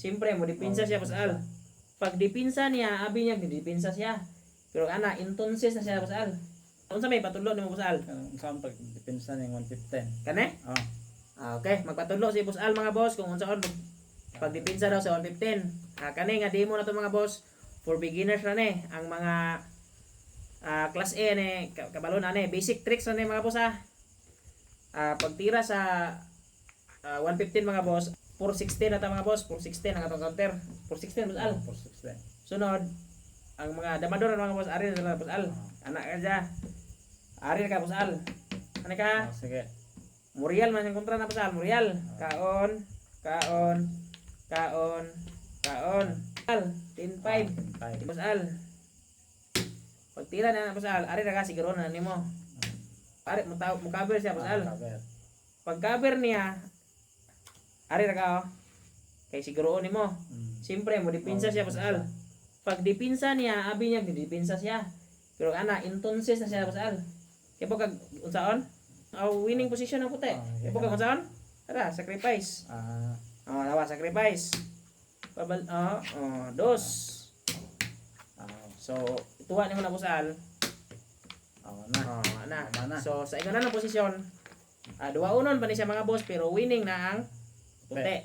Siyempre mo dipinsa siya boss Al. Pag dipinsa niya, abi niya dipinsa siya. Pero ana entonces na siya boss Al. Unsa may patulo nimo boss Al? Saan pag depensa ning 115. Kane? Oh. Okay, magpatulo si boss Al mga boss kung unsaon pag dipinsa daw sa 115. Kani nga demo na to mga boss for beginners na ni ang mga class A ni kabalo na ni basic tricks na ni mga boss pagtira sa 115 mga boss 416 na ta mga boss 416 ang atong counter 416 boss Al 416. sunod ang mga damador mga boss ari na boss Al anak ka dya ari ka boss Al ano ka Sige. Muriel man yung kontra na boss Al Muriel kaon Al 10-5 boss Al pagtira na boss Al ari na ka siguro na nimo ari mo cover siya boss Al pag cover niya ari na ka kay siguro nimo siyempre mo dipinsa siya boss Al pag dipinsa niya abi niya dipinsa siya pero ana entonces na siya boss Al kay po kag unsaon winning position ang puti kay po kag unsaon tara sacrifice nawa sacrifice dos so tuwa nimo na boss Al na. So sa ikaw na posisyon, 2-1 pa ni siya mga boss pero winning na ang puti.